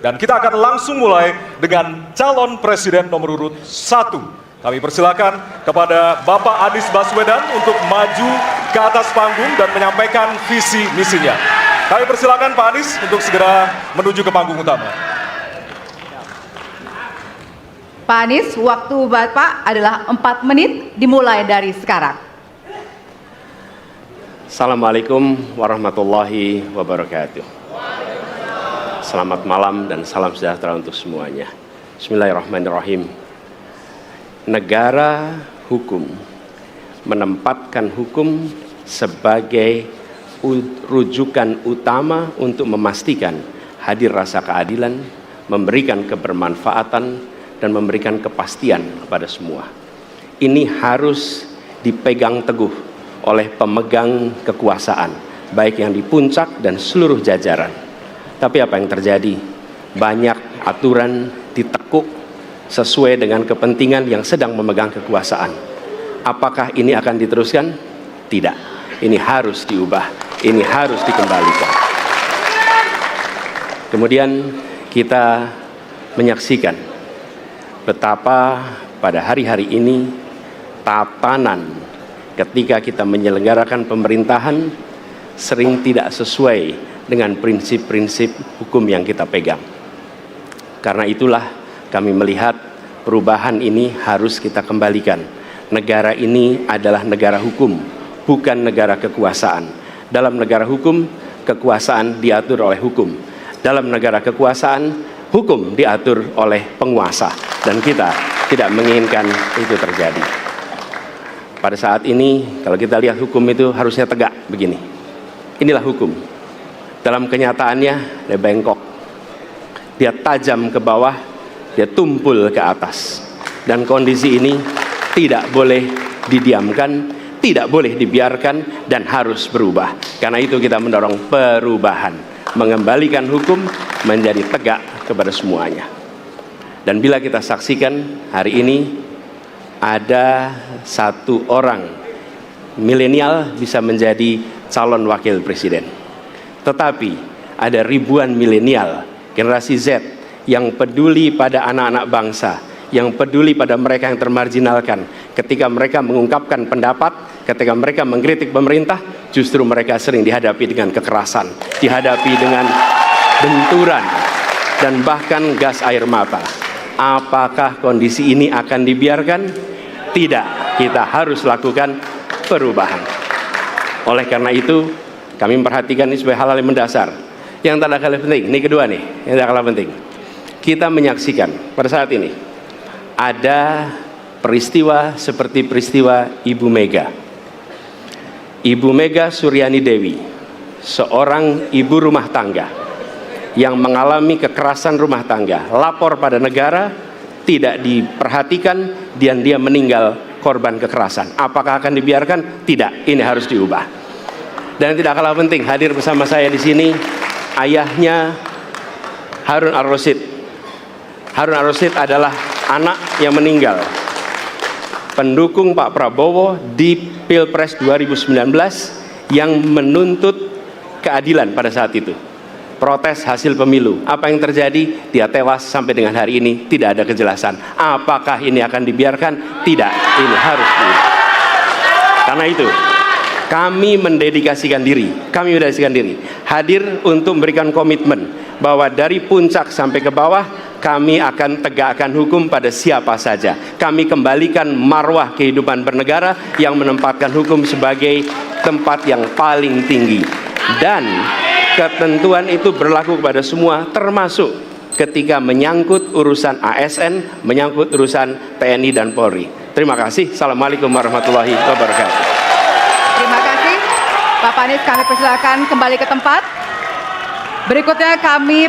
Dan kita akan langsung mulai dengan calon presiden nomor urut 1. Kami persilakan kepada Bapak Anies Baswedan untuk maju ke atas panggung dan menyampaikan visi misinya. Kami persilakan Pak Anies untuk segera menuju ke panggung utama. Pak Anies, waktu Bapak adalah 4 menit dimulai dari sekarang. Assalamualaikum warahmatullahi wabarakatuh. Selamat malam dan salam sejahtera untuk semuanya. Bismillahirrahmanirrahim. Negara hukum menempatkan hukum sebagai rujukan utama untuk memastikan hadir rasa keadilan, memberikan kebermanfaatan, dan memberikan kepastian kepada semua. Ini harus dipegang teguh oleh pemegang kekuasaan, baik yang di puncak dan seluruh jajaran. Tapi apa yang terjadi? Banyak aturan ditekuk sesuai dengan kepentingan yang sedang memegang kekuasaan. Apakah ini akan diteruskan? Tidak. Ini harus diubah. Ini harus dikembalikan. Kemudian kita menyaksikan betapa pada hari-hari ini tatanan ketika kita menyelenggarakan pemerintahan sering tidak sesuai dengan prinsip-prinsip hukum yang kita pegang. Karena itulah kami melihat perubahan ini harus kita kembalikan. Negara ini adalah negara hukum, bukan negara kekuasaan. Dalam negara hukum, kekuasaan diatur oleh hukum. Dalam negara kekuasaan, hukum diatur oleh penguasa, dan kita tidak menginginkan itu terjadi. Pada saat ini, kalau kita lihat hukum itu harusnya tegak begini. Inilah hukum. Dalam kenyataannya, dia bengkok. Dia tajam ke bawah, dia tumpul ke atas. Dan kondisi ini tidak boleh didiamkan, tidak boleh dibiarkan, dan harus berubah. Karena itu kita mendorong perubahan, mengembalikan hukum menjadi tegak kepada semuanya. Dan bila kita saksikan hari ini ada satu orang milenial bisa menjadi calon wakil presiden, tetapi ada ribuan milenial generasi Z yang peduli pada anak-anak bangsa, yang peduli pada mereka yang termarginalkan. Ketika mereka mengungkapkan pendapat, ketika mereka mengkritik pemerintah, justru mereka sering dihadapi dengan kekerasan, dihadapi dengan benturan, dan bahkan gas air mata. Apakah kondisi ini akan dibiarkan? Tidak, kita harus lakukan perubahan. Oleh karena itu, kami memperhatikan ini sebagai hal-hal yang mendasar. Yang tak kalah penting, ini kedua nih, yang tak kalah penting. Kita menyaksikan pada saat ini ada peristiwa seperti peristiwa Ibu Mega. Ibu Mega Suryani Dewi, seorang ibu rumah tangga yang mengalami kekerasan rumah tangga, lapor pada negara, tidak diperhatikan, dan dia meninggal korban kekerasan. Apakah akan dibiarkan? Tidak, ini harus diubah. Dan tidak kalah penting, hadir bersama saya di sini ayahnya Harun Ar-Rasyid. Harun Ar-Rasyid adalah anak yang meninggal, pendukung Pak Prabowo di Pilpres 2019 yang menuntut keadilan pada saat itu. Protes hasil pemilu. Apa yang terjadi? Dia tewas sampai dengan hari ini tidak ada kejelasan. Apakah ini akan dibiarkan? Tidak, ini harus diubah. Karena itu kami mendedikasikan diri hadir untuk memberikan komitmen bahwa dari puncak sampai ke bawah kami akan tegakkan hukum pada siapa saja. Kami kembalikan marwah kehidupan bernegara yang menempatkan hukum sebagai tempat yang paling tinggi. Dan ketentuan itu berlaku kepada semua, termasuk ketika menyangkut urusan ASN, menyangkut urusan TNI dan Polri. Terima kasih. Assalamualaikum warahmatullahi wabarakatuh. Terima kasih. Bapak Anies, kami persilakan kembali ke tempat. Berikutnya kami